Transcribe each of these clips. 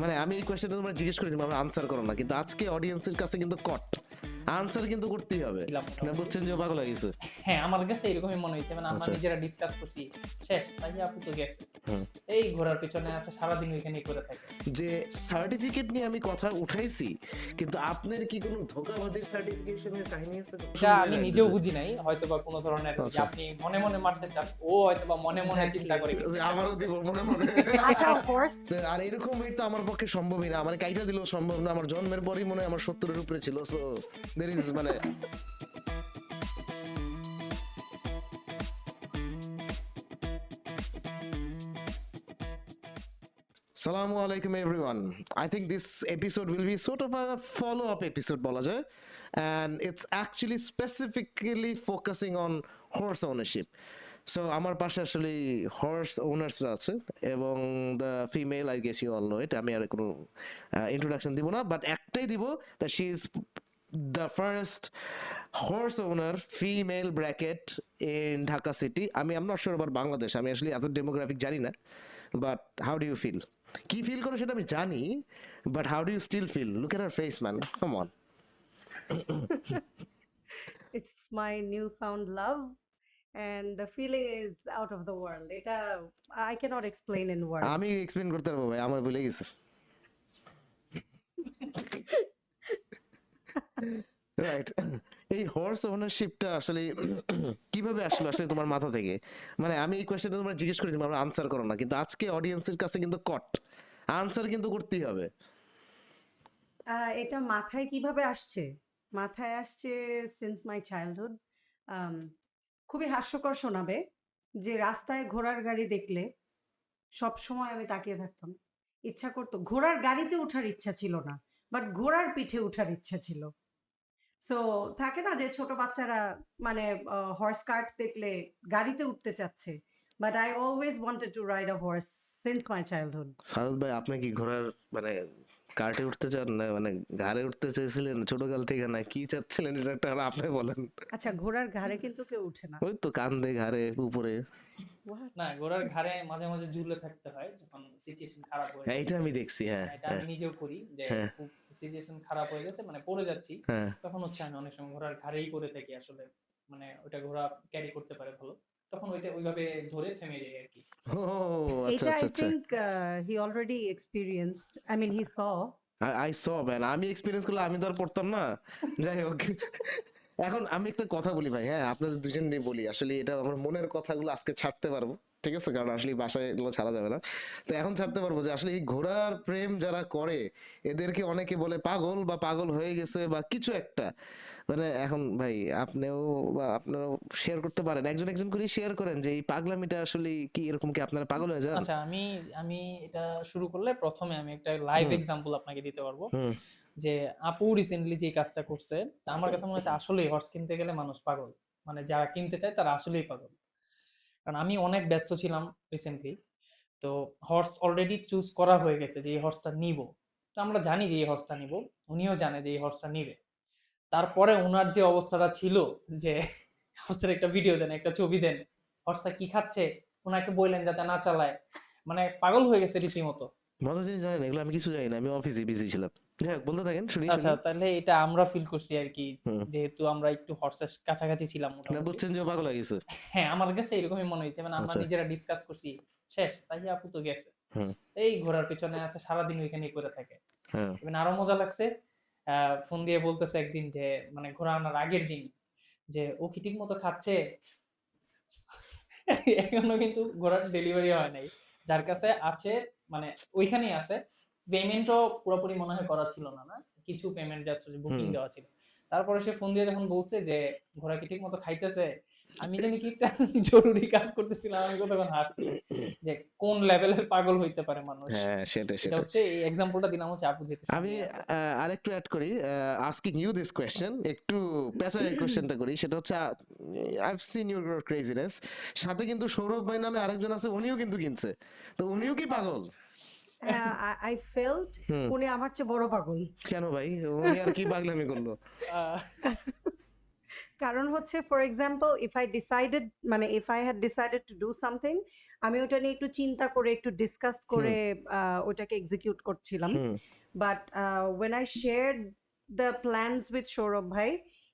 মানে আমি এই কোয়েশ্চেনটা তোমরা জিজ্ঞেস করেছি আমরা আনসার করো না, কিন্তু আজকে অডিয়েন্সের কাছে কিন্তু আনসার কিন্তু করতেই হবে। না বুঝছেন যে ও পাগল হয়ে গেছে? হ্যাঁ, আমার কাছে এরকমই মনে হয়েছে, মানে আমরা আচ্ছা। নিজেরা ডিসকাস করছি, শেষ তাই আপু তো গেছে, হুম। এই ঘোরার পিছনে আছে সারাদিন ওইখানেই করে থাকে। যে সার্টিফিকেট নিয়ে আমি কথা উঠাইছি, কিন্তু আপনার কি কোনো ধোঁকাবাজির সার্টিফিকেশনের কাহিনী আছে? এটা আমি নিজেও বুঝি নাই, হয়তো বা কোনো ধরনের যে আচ্ছা। আপনি মনে মনে মারতে চান, ও হয়তো বা মনে মনে চিন্তা করে কিছু। আমারও দিব মনে মনে। আচ্ছা কোর্স আর এরকম weight তো আমার পক্ষে সম্ভবই না, আমার কাইটা দিলেও সম্ভব না। আমার জন্মের পরই মনে হয় আমার 70-এর উপরে ছিল। সো দের ইজ মানে Assalamu alaikum everyone. I think this episode will be sort of a follow-up episode বলা যায়, and it's actually specifically focusing on horse ownership. So আমার পাশে আসলে হর্স ওনার্সরা আছে এবং the female, I guess you all know it, আমি আর কোনো ইন্ট্রোডাকশন দিব না, বাট একটাই দিব, that she is the first horse owner female bracket in Dhaka city. I'm not sure about Bangladesh. আমি আসলে এত ডেমোগ্রাফিক জানি না, but how do you feel? কি ফিল করো সেটা আমি জানি, but how do you still feel? Look at her face, man. Come on. it's my newfound love and the feeling is out of the world. এটা I cannot explain in words. আমি explain করতে পারবো ভাই, আমার ভুলে গেছে। Right. এই horse ওনারশিপটা আসলে কিভাবে আসলো আসলে তোমার মাথা থেকে? মানে আমি এই কোয়েশ্চেনটা তোমরা জিজ্ঞেস করেছি আমরা আনসার করো না, কিন্তু আজকে অডিয়েন্সের কাছে কিন্তু আনসার কিন্তু করতেই হবে। এটা মাথায় কিভাবে আসছে? মাথায় আসছে since my childhood. খুবই হাস্যকর শোনাবে যে রাস্তায় ঘোড়ার গাড়ি দেখলে সব সময় আমি তাকিয়ে থাকতাম, ইচ্ছা করতো। ঘোড়ার গাড়িতে ওঠার ইচ্ছা ছিল না, বাট ঘোড়ার পিঠে ওঠার ইচ্ছা ছিল। সো থাকে না যে ছোট বাচ্চারা মানে হর্স কার্ট দেখলে গাড়িতে উঠতে চাচ্ছে, but I always wanted to ride a horse since my childhood. Sarad ভাই, আপনি কি ঘোড়ার মানে কার্টে উঠতে চান না মানে ঘাড়ে উঠতে চাইছিলেন ছোটকাল থেকে, না কি চাচ্ছিলেন এটা একটা আপনি বলেন। আচ্ছা, ঘোড়ার ঘাড়ে কিন্তু কেউ উঠে না। ওই তো কান্দে ঘাড়ে উপরে। What? না, ঘোড়ার ঘাড়ে মাঝে মাঝে ঝুলে থাকতে হয় যখন সিচুয়েশন খারাপ হয়ে যায়। এইটা আমি দেখছি। হ্যাঁ এটা আমি নিজেও করি, যে হ্যাঁ। খুব সিচুয়েশন খারাপ হয়ে গেছে, মানে পড়ে যাচ্ছি, হ্যাঁ। তখন হচ্ছে আমি অনেক সময় ঘোড়ার ঘাড়েই করে থাকি আসলে, মানে ওটা ঘোড়া ক্যারি করতে পারে ভালো, তখন ওইটা ওইভাবে ধরে থেমে যায় আর কি। ও আচ্ছা এটা আচ্ছা আই আচ্ছা। Think he already experienced, I mean he saw. I saw man, আমি এক্সপিরিয়েন্স করলে আমি তো আর পড়তাম না। যাই হোক, এখন আমি একটা কথা বলি ভাই, হ্যাঁ আপনাদের দুজন নিয়ে বলি, আসলে এটা আমার মনের কথাগুলো আজকে ছাড়তে পারবো, ঠিক আছে, কারণ আসলে বাসায় এগুলো ছাড়া যাবে না। তো এখন ছাড়তে পারবো যে আসলে এই ঘোড়ার প্রেম যারা করে এদেরকে অনেকে বলে পাগল বা পাগল হয়ে গেছে বা কিছু একটা। মানে এখন ভাই আপনিও বা আপনারাও শেয়ার করতে পারেন, একজন একজন করে শেয়ার করেন যে এই পাগলামিটা আসলে কি, এরকম কি আপনারা পাগল হয়ে যান? আচ্ছা, আমি আমি এটা শুরু করলে প্রথমে আমি একটা লাইভ এক্সাম্পল আপনাকে দিতে পারবো, হুম। যে আপু রিসেন্টলি যে কাজটা করছে, তা আমার কাছে মনে হচ্ছে আসলেই হর্স কিনতে গেলে মানুষ পাগল, মানে যারা কিনতে চায় তারা আসলেই পাগল। কারণ আমি অনেক ব্যস্ত ছিলাম রিসেন্টলি, তো হর্স অলরেডি চুজ করা হয়ে গেছে যে এই হর্সটা নিব, তো আমরা জানি যে এই হর্সটা নিব, উনিও জানে যে এই হর্সটা নিবে। তারপরে ওনার যে অবস্থাটা ছিল যে হর্সের একটা ভিডিও দেন, একটা ছবি দেন, হর্সটা কি খাচ্ছে, ওনাকে বললেন যাতে না চালায়, মানে পাগল হয়ে গেছে রীতিমতো। মজা জিনিস জানেন, এগুলো আমি কিছু জানি না, আমি অফিসে বিজি ছিলাম। যাই হোক, বলতে থাকেন, শুনি আচ্ছা, শুনি। তাহলে এটা আমরা ফিল করছি আর কি, হুম। যেহেতু আমরা একটু হর্সের কাছাকাছি ছিলাম না মোটামুটি। বুঝছেন যে ও পাগল হয়ে গেছে। হ্যাঁ, আমার কাছে এরকমই মনে হয়েছে, মানে আমরা আচ্ছা। নিজেরা ডিসকাস করছি, শেষ তাই আপু তো গেছে, হুম। এই ঘোড়ার পিছনে আছে সারাদিন ওইখানেই করে থাকে। হ্যাঁ। এবং আরো মজা লাগছে, ফোন দিয়ে বলতেছে একদিন যে, মানে ঘোড়া আনার আগের দিন, যে ও কি ঠিক মতো খাচ্ছে, এখনো কিন্তু ঘোড়ার ডেলিভারি হয় নাই, যার কাছে আছে মানে ওইখানেই আছে। পেমেন্টও পুরোপুরি মনে হয় করা ছিল না, কিছু পেমেন্ট জাস্ট বুকিং হুম। দেওয়া ছিল। তারপরে সে ফোন দিয়ে যখন বলছে যে ঘোড়া কি ঠিক মতো খাইতেছে, আমি জানি কি একটা জরুরি কাজ করতেছিলাম, আমি কতক্ষণ হাসছি যে কোন লেভেলের পাগল হইতে পারে মানুষ। হ্যাঁ সেটাই এটা সেটাই। হচ্ছে এই এক্সাম্পলটা দিলাম হচ্ছে আপু যেহেতু আমি সামনে আছে। আরেকটু অ্যাড করি, আস্কিং ইউ দিস কোয়েশ্চেন, একটু পেঁচায় কোয়েশ্চেনটা করি, সেটা হচ্ছে I have seen your craziness, সাথে কিন্তু সৌরভ ভাই নামে আরেকজন আছে, উনিও কিন্তু কিনছে, তো উনিও কি পাগল? আই ফেল্ট উনি আমার চেয়ে বড় পাগল। কেন ভাই, উনি আর কি পাগলামি করলো? আহ, কারণ হচ্ছে for example if I had decided to do something, আমি ওটা নিয়ে একটু চিন্তা করে একটু ডিসকাস করে ওটাকে এক্সিকিউট করছিলাম। Hmm but when I shared the plans with Sourav ভাই,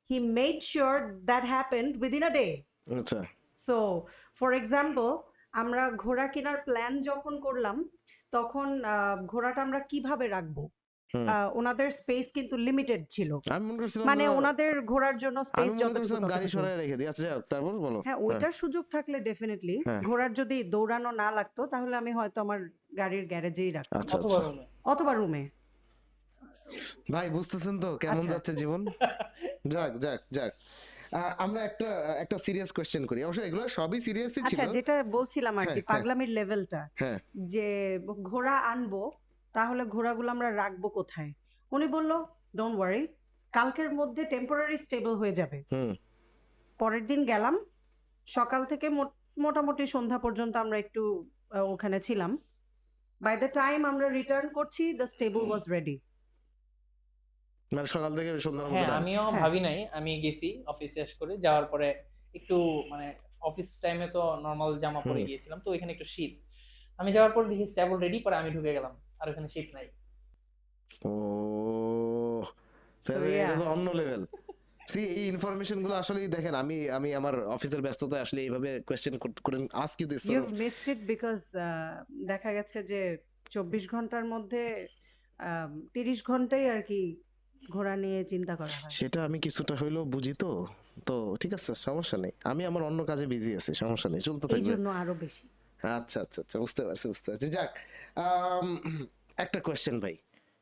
he made sure that happened within a day. আচ্ছা সো ফর এক্সাম্পল আমরা ঘোড়া কেনার প্ল্যান যখন করলাম, তখন ঘোড়াটা আমরা কিভাবে রাখবো, হুম। ওনাদের স্পেস কিন্তু লিমিটেড ছিল, আমি মনে করছিলাম মানে আমরা- ওনাদের ঘোরার জন্য আমি স্পেস মনে যতটুকু করছিলাম গাড়ি ততটুকু। সরাই রেখে দিই। আচ্ছা যাই হোক, তারপর বলো। হ্যাঁ, ওইটার সুযোগ থাকলে ডেফিনেটলি, হ্যাঁ। ঘোড়ার যদি দৌড়ানো না লাগতো তাহলে আমি হয়তো আমার গাড়ির গ্যারেজেই রাখতাম, আচ্ছা অথবা আচ্ছা রুমে। অথবা রুমে। ভাই বুঝতেছেন তো কেমন আচ্ছা। যাচ্ছে জীবন। যাক যাক যাক আমরা একটা একটা সিরিয়াস কোশ্চেন করি, অবশ্যই এগুলো সবই সিরিয়াসই ছিল। আচ্ছা, যেটা বলছিলাম আর কি, হ্যাঁ, হ্যাঁ। পাগলামির লেভেলটা, হ্যাঁ যে ঘোড়া আনবো, তাহলে ঘোড়াগুলো আমরা রাখবো কোথায়? উনি বলল ডোন্ট ওয়ারি, কালকের মধ্যে টেম্পোরারি স্টেবল হয়ে যাবে। হুম পরের দিন গেলাম, সকাল থেকে মোটামুটি সন্ধ্যা পর্যন্ত আমরা একটু ওখানে ছিলাম। বাই দ্য টাইম আমরা রিটার্ন করছি, দ্য স্টেবল ওয়াজ রেডি। মানে সকাল থেকে সন্ধ্যার হ্যাঁ, মধ্যে আমিও হ্যাঁ। ভাবি নাই। আমি গেছি অফিস শেষ করে, যাওয়ার পরে একটু মানে অফিস টাইমে তো নরমাল জামা পরে হুম। গিয়েছিলাম, তো এখানে একটু শীত। আমি যাওয়ার পর দেখি স্টেবল রেডি, পরে আমি ঢুকে গেলাম, আর ওখানে শীত নাই। ও So, এটা yeah. তো অন্য লেভেল। সি এই ইনফরমেশন গুলো আসলেই দেখেন, আমি আমি আমার অফিসের ব্যস্ততায় আসলে এইভাবে কোয়েশ্চেন করে ask you this. You've missed it because দেখা গেছে যে 24 ঘন্টার মধ্যে 30 ঘন্টাই আর কি ঘোড়া নিয়ে চিন্তা করা হয়। সেটা আমি কিছুটা হইলেও বুঝি তো, তো ঠিক আছে সমস্যা নেই, আমি আমার অন্য কাজে বিজি আছি, সমস্যা নেই, চলতে এই থাকবে। জন্য আরো বেশি। আচ্ছা আচ্ছা আচ্ছা বুঝতে পারছি বুঝতে পারছি। যাক একটা কোয়েশ্চেন ভাই,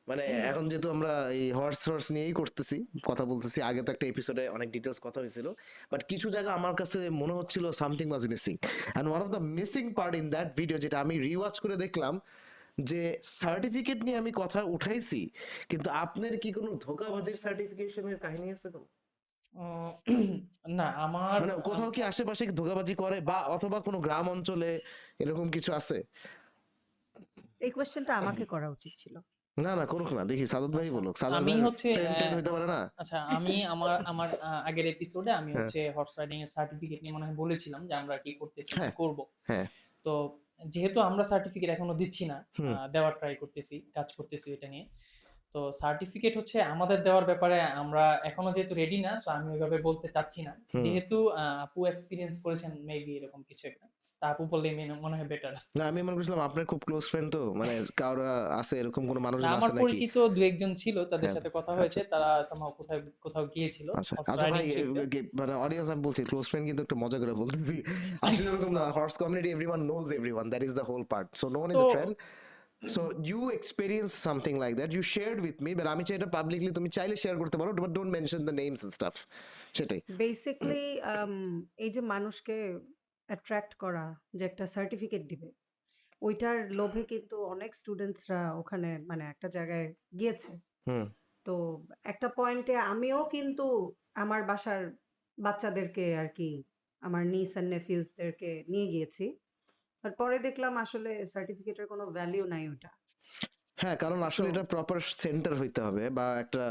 মানে এখন যেহেতু আমরা এই হর্স নিয়েই করতেছি, কথা বলতেছি, আগে তো একটা এপিসোডে অনেক ডিটেলস কথা হয়েছিল, বাট কিছু জায়গা আমার কাছে মনে হচ্ছিল something was missing, and one of the missing part in that video, যেটা আমি রিওয়াচ করে দেখলাম, যে সার্টিফিকেট নিয়ে আমি কথা উঠাইছি, কিন্তু আপনার কি কোনো ধোঁকাবাজির সার্টিফিকেশনের কাহিনী আছে কোনো? উম, না, আমার মানে কোথাও কি আশেপাশে কি ধোঁকাবাজি করে, বা অথবা কোনো গ্রাম অঞ্চলে এরকম কিছু আছে? এই কোয়েশ্চেনটা আমাকে করা উচিত ছিল। না না করুক না, দেখি সাদত ভাই আচ্ছা, বলুক। সাদত আমি ভাই হচ্ছে, ট্রেন হইতে পারে না? আচ্ছা, আমি আমার আমার আগের এপিসোডে আমি হ্যাঁ। হচ্ছে হর্স রাইডিং এর সার্টিফিকেট নিয়ে মনে হয় বলেছিলাম যে আমরা কি করতেছি, কি হ্যাঁ। করব। হ্যাঁ তো যেহেতু আমরা সার্টিফিকেট এখনো দিচ্ছি না, হুম। দেওয়ার ট্রাই করতেছি, কাজ করতেছি এটা নিয়ে। তো সার্টিফিকেট হচ্ছে আমাদের দেওয়ার ব্যাপারে আমরা এখনো যেহেতু রেডি না, সো আমি ওইভাবে বলতে চাচ্ছি না। হুম। যেহেতু আপু এক্সপিরিয়েন্স করেছেন মেবি এরকম কিছু একটা, তা আপু বললে মনে হয় বেটার। না আমি মনে করছিলাম আপনার খুব ক্লোজ ফ্রেন্ড, তো মানে কারো আছে এরকম কোনো মানুষ আমার আছে নাকি? পরিচিত দু একজন ছিল, তাদের হ্যাঁ, সাথে কথা হয়েছে, আচ্ছা। তারা somehow কোথাও গিয়েছিল আচ্ছা horse আচ্ছা ভাই, riding trip এ। মানে অডিয়েন্স আমি বলছি ক্লোজ ফ্রেন্ড, কিন্তু একটু মজা করে বলতেছি, আসলে এরকম না। Horse community everyone knows everyone, that is the whole part, so no one is a তো- friend. So you experience something like that, you shared with me, but আমি চাই এটা পাবলিকলি তুমি চাইলে শেয়ার করতে পারো, but don't mention the names and stuff, সেটাই। Basically এই যে মানুষকে অ্যাট্রাক্ট করা, যে একটা সার্টিফিকেট দিবে, ওইটার লোভে কিন্তু অনেক স্টুডেন্টসরা ওখানে মানে একটা জায়গায় গিয়েছে। হুম তো একটা পয়েন্টে আমিও কিন্তু আমার বাসার বাচ্চাদেরকে আর কি, আমার নিস অ্যান্ড নেফিউজদেরকে নিয়ে গিয়েছি, বাট পরে দেখলাম আসলে সার্টিফিকেটের কোনো ভ্যালিউ নাই ওটা। হ্যাঁ, কারণ আসলে So- এটা প্রপার সেন্টার হইতে হবে, বা একটা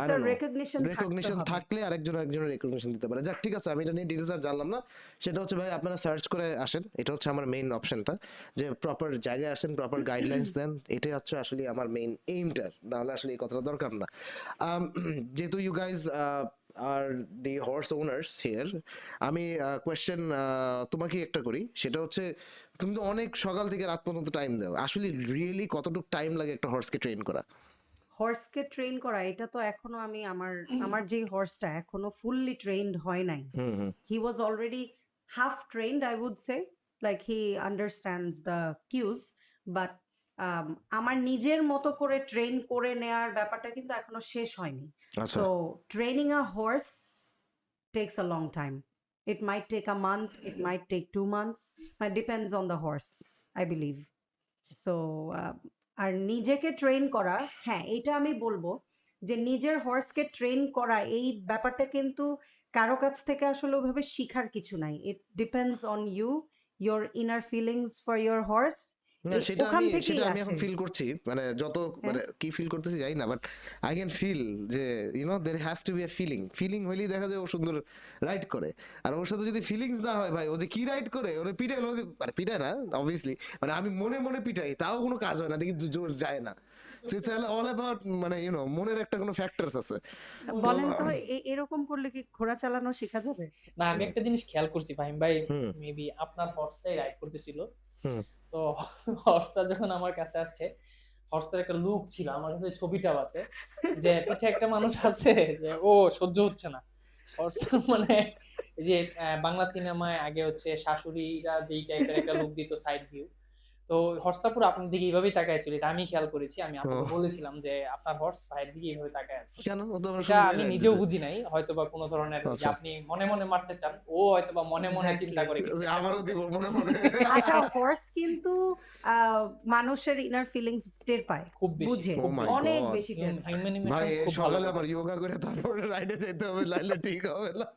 একটা রেকগনিশন রেকগনিশন থাকলে একজনের রেকগনিশন দিতে পারে। যাক ঠিক আছে, আমি এটা নিয়ে ডিটেলস আর জানলাম না। সেটা হচ্ছে ভাই আপনারা সার্চ করে আসেন, এটা হচ্ছে আমার মেইন অপশনটা, যে প্রপার জায়গায় আসেন, প্রপার গাইডলাইন্স দেন, এটাই হচ্ছে আসলে আমার মেইন এইমটা, নাহলে আসলে এই কথাটা দরকার না। যেহেতু you guys are the horse owners here, আমি কোয়েশ্চেন তোমাকে একটা করি, সেটা হচ্ছে তুমি তো অনেক সকাল থেকে রাত পর্যন্ত টাইম দাও, আসলে রিয়েলি কতটুকু টাইম লাগে একটা হর্সকে ট্রেন করা? হর্সকে ট্রেন করা, এটা তো এখনো আমি আমার যে হর্সটা এখনো ফুললি ট্রেনড হয় নাই। হুম হুম He was already half trained, I would say. Like he understands the cues, but আমার নিজের মতো করে ট্রেন করে নেয়ার ব্যাপারটা কিন্তু এখনো শেষ হয়নি। আচ্ছা So training a horse takes a long time. It might take a month, it might take 2 months, but depends on the horse, I believe. So আর নিজেকে ট্রেন করা, হ্যাঁ এটা আমি বলবো যে নিজের হর্সকে ট্রেন করা এই ব্যাপারটা কিন্তু কারো কাছ থেকে আসলে ওইভাবে শিখার কিছু নাই। It depends on you, your inner feelings for your horse, না সেটা ওখান আমি থেকেই এখন আসে। ফিল করছি, মানে যত হ্যাঁ মানে কি ফিল করতেছি জানি না, বাট আই ক্যান ফিল যে there has to be a feeling হইলেই দেখা যায় ও সুন্দর রাইড করে। আর ওর সাথে যদি ফিলিংস না হয় ভাই, ও যে কি রাইড করে, ওরে পিটাই মানে পিটায় না অবভিয়াসলি, মানে আমি মনে মনে পিটাই তাও কোনো কাজ হয় না, দেখি জোর যায় না। ইটস অল অ্যাবাউট মানে মনের একটা কোনো ফ্যাক্টরস আছে। তো বলেন তো এরকম করলে কি ঘোড়া চালানো শেখা যাবে? না, আমি একটা জিনিস খেয়াল করছি ফাহিম ভাই, হুম মেবি আপনার হর্সটাই রাইড করতেছিল। হুম তো হর্সটা যখন আমার কাছে আসছে, হর্সের একটা লুক ছিল, আমার কাছে ছবিটাও আছে, যে পিঠে একটা মানুষ আছে যে ও সহ্য হচ্ছে না হর্স। মানে এই যে বাংলা সিনেমায় আগে হচ্ছে শাশুড়িরা যেই টাইপের একটা লুক দিত সাইড ভিউ, তো হর্সটা পুরো আপনার দিকে এইভাবেই তাকায় ছিল, এটা আমি খেয়াল করেছি। আমি ও, আপনাকে বলেছিলাম যে আপনার হর্স ভাইয়ের দিকে এইভাবে তাকায় আছে। কেন ও তো আমার এটা সুন্দর আমি রাইড নিজেও দিছে। বুঝি নাই, হয়তোবা কোনো ধরনের ওই যে আচ্ছা, আপনি মনে মনে মারতে চান, ও হয়তোবা মনে মনে চিন্তা এক্স্যাক্টলি। করে কিছু একটা আমারও করবে। দিব মনে মনে। আচ্ছা, হর্স কিন্তু মানুষের ইনার ফিলিংস টের পায়, খুব বেশি, বুঝে, ও খুব মাই বেশি। অনেক গড বেশি টের পায়। হিউম্যান ভাই, ইমোশনস খুব ভালো সকালে বোঝে। আমার যোগা করে তারপরে রাইডে যেতে হবে, নাইলে ঠিক হবে না।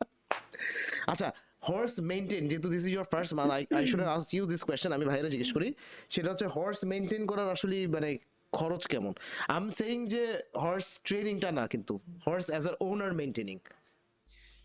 আচ্ছা, হর্স মেইনটেইন, যেহেতু this is your first month, I should have asked you this question, আমি ভাইরা জিজ্ঞেস করি, সেটা হচ্ছে হর্স মেইনটেইন করার আসলে মানে খরচ কেমন? আই এম সেইং যে হর্স ট্রেনিংটা না, কিন্তু horse as a owner maintaining.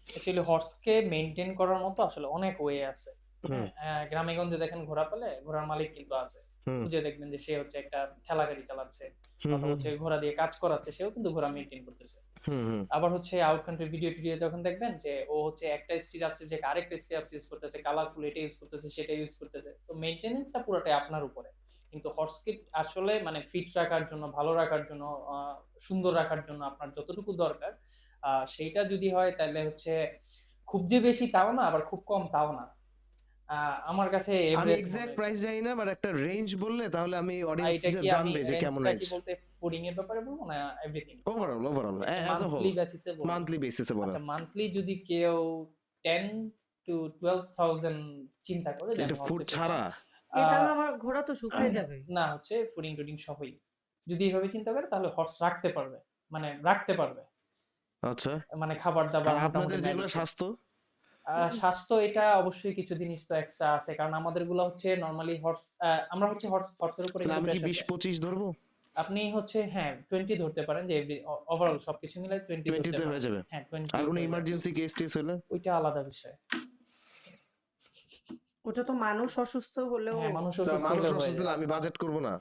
Actually হর্সকে মেইনটেইন করার মতো আসলে অনেক ওয়ে আছে। হুম হ্যাঁ, গ্রামে গঞ্জে দেখেন ঘোড়া পেলে ঘোড়ার মালিক কিন্তু আছে, হুম খুঁজে দেখবেন যে সে হচ্ছে একটা ঠেলা গাড়ি চালাচ্ছে, হুম অথবা হচ্ছে ঘোড়া দিয়ে কাজ করাচ্ছে, সেও কিন্তু ঘোড়া মেইনটেইন করতেছে। হুম হুম আবার হচ্ছে আউট কান্ট্রি ভিডিও টিডিও যখন দেখবেন যে ও হচ্ছে একটা স্টিরাপস যে আরেকটা স্টিরাপস ইউজ করতেছে, কালারফুল এটা ইউজ করতেছে, সেটা ইউজ করতেছে, তো মেইনটেনেন্সটা পুরোটাই আপনার উপরে। কিন্তু হর্সকে আসলে মানে ফিট রাখার জন্য, ভালো রাখার জন্য, সুন্দর রাখার জন্য আপনার যতটুকু দরকার, সেইটা যদি হয় তাহলে হচ্ছে খুব যে বেশি তাও না, আবার খুব কম তাও না। আমার কাছে আমি এভারেজ মনে এক্সাক্ট হয়েছে। প্রাইস জানি না, বাট একটা রেঞ্জ বললে তাহলে আমি অডিয়েন্স এটা কি আমি জানবে যে কেমন রেঞ্জটা রেঞ্জ। কি বলতে ফুডিং এর ব্যাপারে বলবো না everything? Overall as a whole, monthly বেসিসে বলবো। মান্থলি বেসিসে বলেন। আচ্ছা, মান্থলি যদি কেউ 10 to 12,000 চিন্তা করে দেন এটা ফুড হর্সের জন্য, ছাড়া? তাহলে আহ, আমার ঘোড়া তো শুকিয়ে যাবে। না হচ্ছে ফুডিং টুডিং সবই, যদি এইভাবে চিন্তা করে তাহলে হর্স রাখতে পারবে, মানে রাখতে পারবে, আচ্ছা, মানে খাবার আর দাবার আপনাদের মোটামুটি যেগুলো ম্যানেজ। স্বাস্থ্য? স্বাস্থ্য এটা অবশ্যই কিছু জিনিস তো এক্সট্রা আছে, কারণ আমাদের গুলো হচ্ছে নরমালি হর্স, আমরা হচ্ছে হর্সের উপরে তাহলে কিন্তু আমি কি প্রেসার দেয়। 20-25 ধরবো? আপনি হচ্ছে হ্যাঁ 20 ধরতে পারেন, যে ওভারঅল সবকিছু মিলে 20 ধরতে 20 তে পারেন। হয়ে যাবে? হ্যাঁ আর 20 কোনো হয়ে যাবে। ইমার্জেন্সি কেস টেস হলে? ওইটা আলাদা বিষয়। ওটা তো মানুষ অসুস্থ হলেও, হ্যাঁ, মানুষ তা অসুস্থ মানুষ হলে হয়ে অসুস্থ হলে যায়। আমি বাজেট করবো না?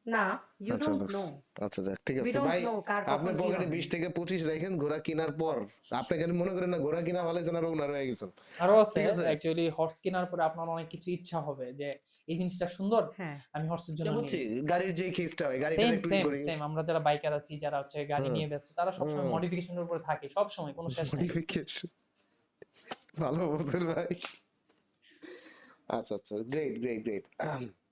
না, ইউ আচ্ছা ডোন্ট নো, আচ্ছা যাক, ঠিক উই আছে ডোন্ট ভাই, নো কার আপনি কখন কি পকেটে হবে। 20 থেকে 25 রাখেন ঘোড়া কেনার পর। আপনি খালি মনে করেন না ঘোড়া কিনা ভালোইছেন আর ওনার হয়ে গেছেন, আরো আছে ঠিক আছে? অ্যাকচুয়ালি, হর্স কেনার পরে আপনার অনেক কিছু ইচ্ছা হবে যে এই জিনিসটা সুন্দর, হ্যাঁ, আমি হর্সের জন্য এটা নিই। বুঝছি, গাড়ির যে কেসটা হয়, গাড়িটা সেম একটু সেম করি। সেম, আমরা যারা বাইকার আছি, যারা হচ্ছে গাড়ি হুম নিয়ে ব্যস্ত, তারা সবসময় হুম মডিফিকেশনের উপরে থাকে, সব সময়, কোনো শেষ নাই। মডিফিকেশন, ভালো বলতেন ভাই। আচ্ছা আচ্ছা, great great great.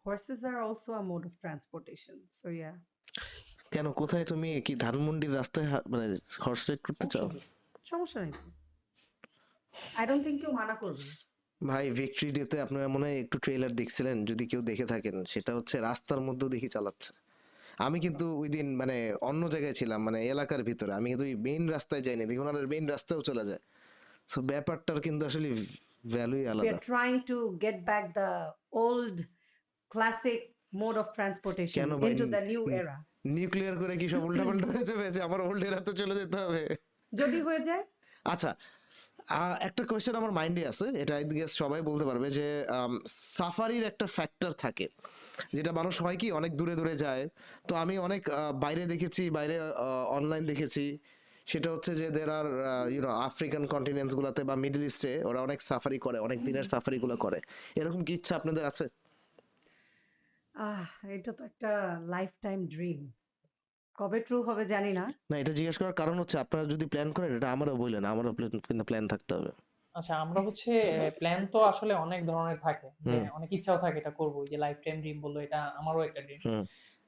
horses are also a mode of transportation, so yeah. কেন, কোথায় তুমি কি ধানমন্ডির রাস্তায় মানে হর্স রাইড করতে চাও? সমস্যা নেই, আই ডোন্ট থিংক কেউ মানা করবে। ভাই, ভিক্টরি ডেতে আপনারা মনে হয় একটু ট্রেলার দেখছিলেন, যদি কেউ দেখে থাকেন, সেটা হচ্ছে রাস্তার মধ্যেও দেখি চালাচ্ছে। আমি কিন্তু ওই দিন মানে অন্য জায়গায় ছিলাম, মানে এলাকার ভিতরে, আমি কিন্তু ওই মেইন রাস্তায় যাইনি, দেখি ওনারা মেইন রাস্তায়ও চলে যায়। সো ব্যাপারটার কিন্তু আসলে ভ্যালুই We আলাদা। are trying to get back the old classic mode of transportation কেন ভাই, into the new era. Nuclear করে কি সব উল্টাপাল্টা হয়ে যাবে যে আমার ওল্ড এরাতে চলে যেতে হবে? যদি হয়ে যায়, আচ্ছা, একটা কোয়েশ্চেন আমার মাইন্ডে আছে, এটা আই গেস সবাই বলতে পারবে, যে সাফারির একটা ফ্যাক্টর থাকে, যেটা মানুষ হয় কি অনেক দূরে দূরে যায়। তো আমি অনেক বাইরে দেখেছি, বাইরে অনলাইন দেখেছি, সেটা হচ্ছে যে দের আর আফ্রিকান কন্টিনেন্টস গুলাতে বা মিডল ইস্টে ওরা অনেক সাফারি করে, অনেক দিনের সাফারি গুলো করে। এরকম কি ইচ্ছা আপনাদের আছে? এটা তো একটা লাইফ টাইম ড্রিম, কবে ট্রু হবে জানি না। না, এটা জিজ্ঞেস করার কারণ হচ্ছে আপনারা যদি প্ল্যান করেন, এটা আমারও বললেন, আমারও কিন্তু প্ল্যান থাকতে হবে। আচ্ছা, আমরা হচ্ছে প্ল্যান তো আসলে অনেক ধরনের থাকে, যে অনেক ইচ্ছাও থাকে এটা করবো, যে লাইফ টাইম ড্রিম বললো, এটা আমারও একটা ড্রিম। হুম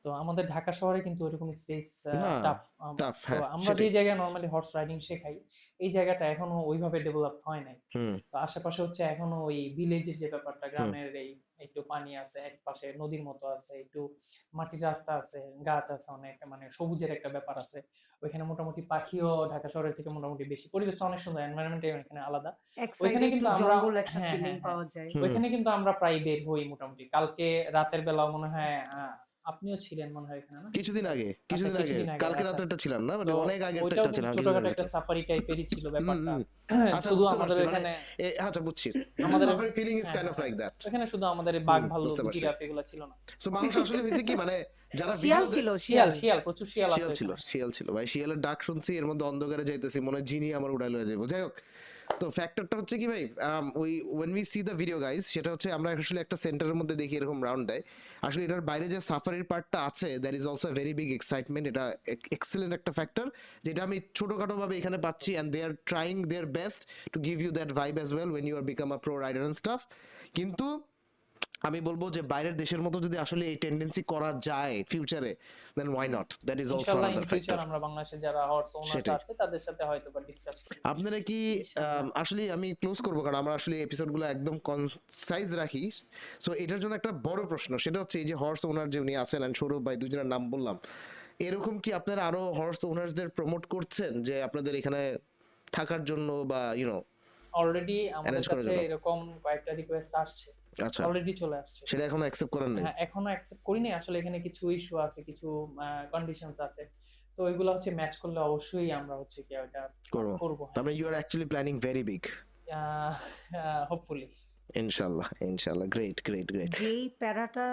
তো আমাদের ঢাকা শহরে কিন্তু ওইরকম স্পেস না, টাফ। টাফ, তো হ্যাঁ, আমরা সেটাই। যে জায়গায় নর্মালি হর্স রাইডিং শেখাই, এই জায়গাটা এখনো ওইভাবে ডেভেলপ হয় নাই। হুম তো আশেপাশে হচ্ছে এখনো ওই ভিলেজের যে ব্যাপারটা, হুম গ্রামের এই একটু পানি আছে, এক পাশে নদীর মতো আছে, একটু মাটির রাস্তা আছে, গাছ আছে অনেক, মানে সবুজের একটা ব্যাপার আছে। ওইখানে মোটামুটি পাখিও ঢাকা শহরের থেকে মোটামুটি বেশি, পরিবেশটা অনেক সুন্দর, এনভায়রনমেন্ট এখানে আলাদা। এক ওইখানে সাইডে একটু কিন্তু আমরা জঙ্গল একটা হ্যাঁ ফিলিং হ্যাঁ হ্যাঁ পাওয়া যায়। হুম ওইখানে কিন্তু আমরা প্রায় বের হই মোটামুটি। কালকে রাতের বেলাও মনে হয় আপনিও ছিলেন মনে হয় এখানে, না? কিছুদিন আগে আচ্ছা, কিছুদিন আগে কিছুদিন আগে, কালকে আচ্ছা। রাতেরটা ছিলাম না, মানে তো অনেক আগেরটা ওইটাও একটা ছিলাম কিছুদিন ছোটখাটো আগে একটা ছিলাম। সাফারি টাইপেরই ছিল ব্যাপারটা। আচ্ছা, শুধু বুঝতে আমাদের পারছি, মানে এখানে আচ্ছা বুঝছি, আমাদের সাফারি ফিলিং ইজ হ্যাঁ কাইন্ড হ্যাঁ অফ লাইক দ্যাট। ওখানে শুধু আমাদের এই বাঘ ভাল্লুক বুঝতে পারছি। জিরাফ এগুলো ছিল না। সো মানুষ আসলে হয়েছে কি, মানে যারা শিয়াল ভিডিও ছিল, শিয়াল শিয়াল। শিয়াল প্রচুর শিয়াল আছে শিয়াল ছিল, ওখানে। শিয়াল ছিল ভাই, শিয়ালের ডাক শুনছি, এর মধ্যে অন্ধকারে যাইতেছি, মনে হয় জিনি আমার উড়াই লয়ে যাবো। যাই হোক, তো ফ্যাক্টরটা হচ্ছে কি ভাই, ওই when we see the video guys, সেটা হচ্ছে আমরা আসলে একটা সেন্টারের মধ্যে দেখি এরকম রাউন্ড দেয়। আসলে এটার বাইরে যে সাফারির পার্টটা আছে, that is also very big excitement. এটা এক্সেলেন্ট একটা ফ্যাক্টর, যেটা আমি ছোটখাটো ভাবে এখানে পাচ্ছি, and they are trying their best to give you that vibe as well when you are become a pro rider and stuff. কিন্তু আমি বলবো যে বাইরের দেশের মতো যদি আসলে এই টেন্ডেন্সি করা যায় ফিউচারে, then why not, that is also ইনশাআল্লাহ ইন আনাদার ফিউচার ফ্যাক্টর। আমরা বাংলাদেশে যারা হর্স ওনার্স সেটাই। আছে তাদের সাথে হয়তো বা ডিসকাস করব। আপনারা কি আসলে আমি ক্লোজ করবো, কারণ আমরা আসলে এপিসোডগুলো একদম কনসাইজ রাখি। সো এটার জন্য একটা বড় প্রশ্ন, সেটা হচ্ছে এই যে হর্স ওনার যে উনি আছেন, and সৌরভ ভাই, দুজনের নাম বললাম, এরকম কি আপনারা আরো হর্স ওনার্সদের প্রমোট করছেন যে আপনাদের এখানে থাকার জন্য বা ইউনো অলরেডি আমাদের অ্যারেঞ্জ করার কাছে জন্য? এরকম কয়েকটা রিকোয়েস্ট আসছে, আচ্ছা, অলরেডি চলে আসছে। সেটা এখনো অ্যাকসেপ্ট করেন নাই? হ্যাঁ, এখনো অ্যাকসেপ্ট করিনি। আসলে এখানে কিছু ইস্যু আছে, কিছু কন্ডিশনস আছে। তো এগুলো হচ্ছে ম্যাচ করলে অবশ্যই আমরা হচ্ছে কি ওটা করবো। করব। তার মানে you are actually planning very big. Hopefully. ইনশাল্লাহ, ইনশাল্লাহ, গ্রেট গ্রেট গ্রেট। যেই প্যারাটা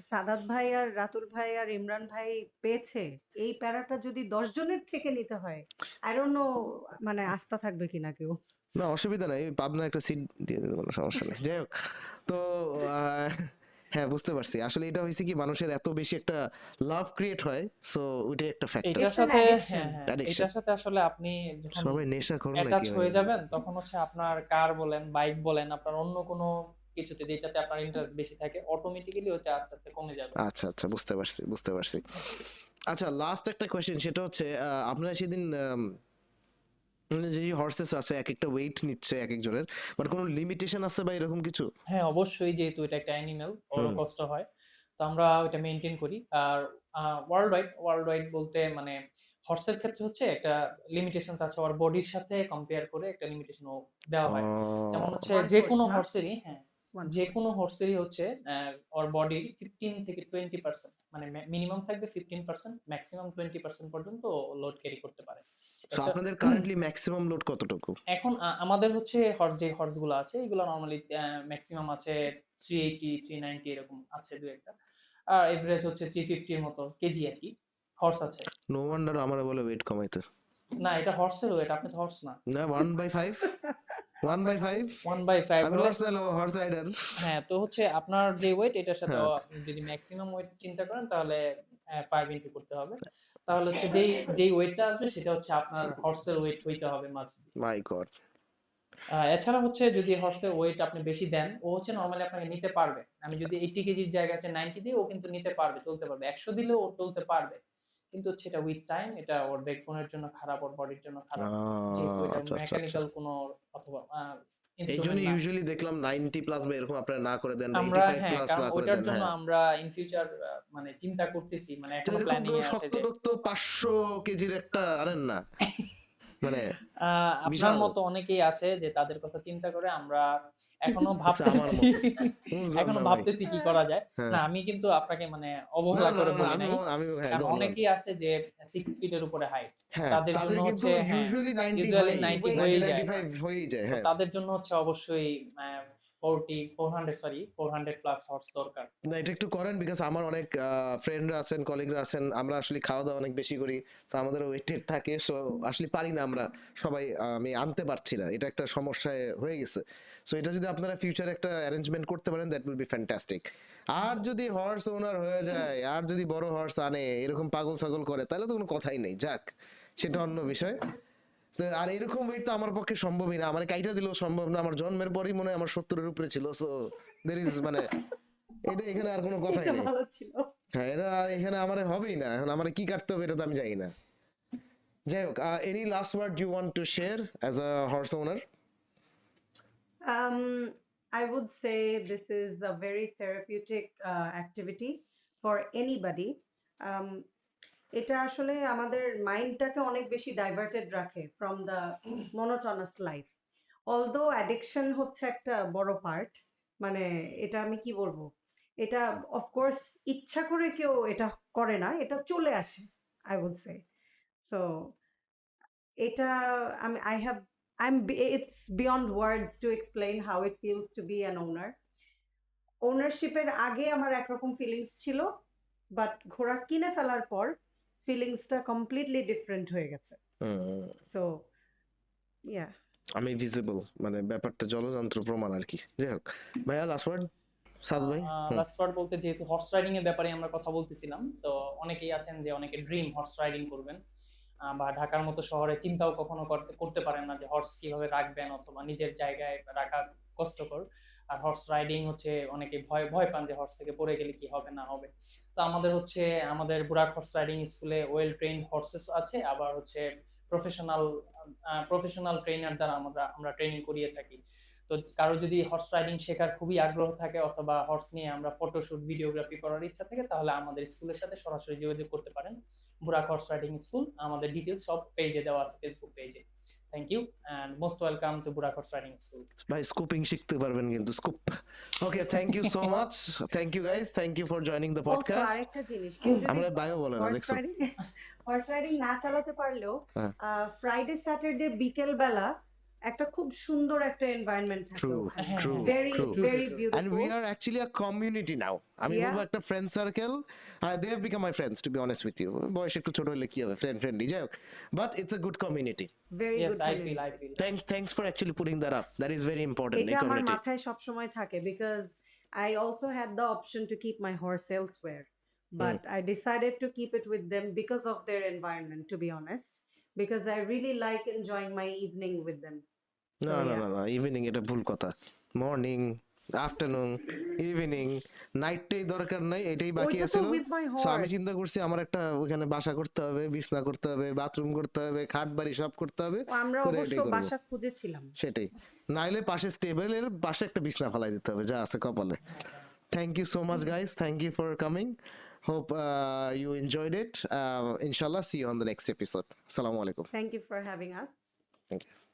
সাদাত ভাই আর রাতুল ভাই আর ইমরান ভাই পেয়েছে, এই প্যারাটা যদি 10 জনের থেকে নিতে হয়, আই ডোন্ট নো মানে আস্থা থাকবে কিনা কেউ। না, অসুবিধা নাই, পাবনা একটা সিট দিয়ে দেবো, কোনো সমস্যা নেই। যাই হোক, তো হ্যাঁ, বুঝতে পারছি। আসলে এটা হয়েছে কি, মানুষের এত বেশি একটা লাভ ক্রিয়েট হয়, সো ওইটাই একটা ফ্যাক্টর। এটার It's an সাথে addiction. হ্যাঁ, Addiction. এটার সাথে আসলে আপনি যখন সবাই নেশা করো অ্যাটাচ নাকি? হয়ে যাবেন তখন হচ্ছে আপনার কার বলেন, বাইক বলেন, আপনার অন্য কোনো কিছুতে যেটাতে আপনার ইন্টারেস্ট বেশি থাকে, অটোমেটিক্যালি ওটা আস্তে আস্তে কমে যাবে। আচ্ছা আচ্ছা, বুঝতে পারছি, বুঝতে পারছি। আচ্ছা, লাস্ট একটা কোয়েশ্চেন, সেটা হচ্ছে আপনারা সেদিন মানে যে হর্সেস আছে, এক একটা ওয়েট নিচ্ছে এক একজনের, বাট কোনো লিমিটেশন আছে বা এরকম কিছু? হ্যাঁ, অবশ্যই, যেহেতু এটা একটা অ্যানিমেল, ওরও কষ্ট হয়। তো আমরা ওইটা মেইনটেইন করি। আর ওয়ার্ল্ড ওয়াইড বলতে মানে হর্সের ক্ষেত্রে হচ্ছে একটা লিমিটেশনস আছে, ওর বডির সাথে কম্পেয়ার করে একটা লিমিটেশন দেওয়া হয়। যেমন হচ্ছে 1/4 যেকোনো না? হর্সেরই হ্যাঁ, 1/4 যেকোনো হর্সেরই হচ্ছে ওর বডির 15 থেকে 20%, মানে মিনিমাম থাকবে 15%, ম্যাক্সিমাম 20% পর্যন্ত লোড ক্যারি করতে পারে। সো একটা আপনাদের কারেন্টলি ম্যাক্সিমাম লোড কতটুকু? এখন আমাদের হচ্ছে যে হর্স গুলো আছে এগুলো নরমালি ম্যাক্সিমাম আছে 380 390 এরকম আছে দু একটা, আর এভারেজ হচ্ছে 350 এর মতো কেজি আর কি হর্স আছে। নো ওয়ান্ডার আমার বলে ওয়েট কমাইতে। না, এটা হর্সের ওয়েট, আপনি তো হর্স না। না, 1/5, 1/5, 1/5 আমি হর্স না, হর্স রাইডার। হ্যাঁ, তো হচ্ছে আপনার যে ওয়েট এটার সাথে হ্যাঁ। আপনি যদি ম্যাক্সিমাম ওয়েট চিন্তা করেন তাহলে 5 ইনটু করতে হবে। তাহলে হচ্ছে যেই ওয়েটটা আসবে সেটা হচ্ছে আপনার হর্সের ওয়েট হইতে হবে মাস্ট। মাই গড। এছাড়া হচ্ছে যদি হর্সের ওয়েট আপনি বেশি দেন, ও হচ্ছে নরমালি আপনাকে নিতে পারবে। আমি যদি 80 কেজির জায়গায় 90 দিই, ও কিন্তু নিতে পারবে, চলতে পারবে। 100 দিলেও ও চলতে পারবে। কিন্তু হচ্ছে এটা উইথ টাইম, এটা ওর ব্যাকবোনের জন্য খারাপ, ওর বডির জন্য খারাপ। যেহেতু এটা আচ্ছা আচ্ছা আচ্ছা। মেকানিক্যাল কোনো অথবা এই জন্য ইনস্ট্রুমেন্ট না। ইউজুয়ালি দেখলাম 90 প্লাস বা এরকম আপনারা না করে দেন, বা আমরা 85 হ্যাঁ, প্লাস কারণ না করে ওইটার দেন। জন্য হ্যাঁ, আমরা ইন ফিউচার মানে চিন্তা করতেছি, মানে তো এখনো এরকম প্ল্যানিং কোনো এ আছে শক্ত যে টক্ত 500 কেজির একটা আনেন না, মানে আপনার বিশাল। মতো অনেকেই আছে যে তাদের কথা চিন্তা করে আমরা এখনো আচ্ছা, আমার ভাবতেছি মতো বুঝলাম এখনো না ভাই। ভাবতেছি কি করা যায়। হ্যাঁ। না, আমি কিন্তু আপনাকে মানে না অবহেলা না করে না, বলি আমি নাই। আমি হ্যাঁ, কারণ go on, go on। অনেকেই আছে যে 6 ফিটের উপরে হাইট, হ্যাঁ, তাদের তাদের জন্য কিন্তু হচ্ছে হ্যাঁ, ইউজুয়ালি 90 usually হয়, 90 হয়েই 90 যায়। 95 হয়েই যায়। তো হ্যাঁ, তাদের জন্য হচ্ছে অবশ্যই 400 প্লাস হর্স দরকার। না এটা একটু করেন, বিকজ আমার অনেক ফ্রেন্ডরা আছেন, কলিগরা আছেন, আমরা আসলে খাওয়া দাওয়া অনেক বেশি করি, তো আমাদের ওয়েটেড থাকে, সো আসলে পারি না আমরা সবাই, আমি আনতে পারছি না, এটা একটা সমস্যায় হয়ে গেছে। সো এটা যদি আপনারা ফিউচারে একটা অ্যারেঞ্জমেন্ট করতে পারেন, দ্যাট উইল বি ফ্যান্টাস্টিক। আর যদি হর্স ওনার হয়ে যায়, আর যদি বড় হর্স আনে, এরকম পাগল ছাগল করে, তাহলে তো কোনো কথাই নেই, যাক সেটা অন্য বিষয়। তো আর এরকম ওয়েট তো আমার পক্ষে সম্ভবই না, আমার কাইটা দিলেও সম্ভব না, আমার জন্মের পরই মনে হয় আমার 70-এর উপরে ছিল, সো দের ইজ মানে এটা এখানে আর কোনো কথাই এটা নেই। ভালো ছিল। হ্যাঁ এটা আর এখানে আমার হবেই না, এখন আমার কি কাটতে হবে এটা তো আমি জানি না। যাই হোক, any last word you want to share as a horse owner? I would say this is a very therapeutic activity for anybody. Um, এটা আসলে আমাদের মাইন্ডটাকে অনেক বেশি ডাইভার্টেড রাখে from the monotonous life. Although addiction হচ্ছে একটা বড় পার্ট, মানে এটা আমি কি বলবো, এটা অফকোর্স ইচ্ছা করে কেউ এটা করে না, এটা চলে আসে, আই উড সে। সো এটা আমি I have it's beyond words to explain how it feels to be an owner. ওনারশিপের আগে আমার একরকম ফিলিংস ছিল, বাট ঘোড়া কিনে ফেলার পর ফিলিংসটা কমপ্লিটলি ডিফারেন্ট হয়ে গেছে। সো ইয়া, আমি ভিজিবল, মানে ব্যাপারটা জলযন্ত্র প্রমাণ আর কি। যাই হোক ভাইয়া, লাস্ট ওয়ার্ড সাদ ভাই। লাস্ট ওয়ার্ড বলতে, যেহেতু হর্স রাইডিং এর ব্যাপারে আমরা কথা বলতেছিলাম, তো অনেকেই আছেন যে অনেকে ড্রিম হর্স রাইডিং করবেন, বা ঢাকার মতো শহরে চিন্তাও কখনো করতে পারেন না যে হর্স কিভাবে রাখবেন, অথবা নিজের জায়গায় রাখা কষ্টকর। আর হর্স রাইডিং হচ্ছে অনেকে ভয় ভয় পান যে হর্স থেকে পড়ে গেলে কি হবে না হবে। তো আমাদের হচ্ছে আমাদের বুরাক হর্স রাইডিং স্কুলে ওয়েল ট্রেন্ড হর্সেস আছে, আবার হচ্ছে প্রফেশনাল ট্রেনার দ্বারা আমরা ট্রেনিং করিয়ে থাকি। তো কারো যদি হর্স রাইডিং শেখার খুবই আগ্রহ থাকে, অথবা হর্স নিয়ে আমরা ফটোশুট ভিডিওগ্রাফি করার ইচ্ছা থাকে, তাহলে আমাদের স্কুলের সাথে সরাসরি যোগাযোগ করতে পারেন। বুরাক হর্স রাইডিং স্কুল, আমাদের ডিটেইলস সব পেজে দেওয়া আছে, ফেসবুক পেজে। Thank you and most welcome to Burak horse riding school. ভাই স্কুপিং শিখতে পারবেন কিন্তু, scoop. Okay, thank you so much, thank you guys, thank you for joining the also podcast. আরেকটা জিনিস, আমরা বায়ো বলে না, হর্স দেখছো? রাইডিং হর্স রাইডিং না চালাতে পারলেও হ্যাঁ। ফ্রাইডে স্যাটারডে বিকেল বেলা একটা খুব সুন্দর একটা এনভায়রনমেন্ট থাকে True, ওখানে, true, very true. Very And beautiful. we are actually a community now. আমি Yeah. বলবো একটা ফ্রেন্ড সার্কেল, আর they have become my friends, to be honest with you. বয়স একটু ছোট হলে কি হবে, ফ্রেন্ডলি, যাই হোক, but it's a good community. Very yes, good. I feel Thanks for actually putting that up. That is very important in এটা আমার community. মাথায় সব সময় থাকে, because I also had the option to keep my horse elsewhere, but I decided to keep it with them because of their environment, to be honest, because I really like enjoying my evening with them. না, evening এটা ভুল কথা। Morning, afternoon, evening, নাইটটাই দরকার নাই, এটাই বাকি ওইটা তো আছিল। with my সো আমি horse. চিন্তা করছি আমার একটা ওখানে বাসা করতে হবে, বিছনা করতে হবে, বাথরুম করতে হবে, খাট বাড়ি সব করতে হবে। আমরা করে অবশ্য এটাই করবো। বাসা খুঁজেছিলাম। সেটাই, নাইলে পাশে স্টেবলের পাশে একটা বিছনা ফেলাই দিতে হবে, যা আছে কপালে। Thank you so much guys, thank you for coming, hope you enjoyed it. ইনশাল্লাহ see you on the next episode. আসসালামু আলাইকুম। Thank you for having us. Thank you.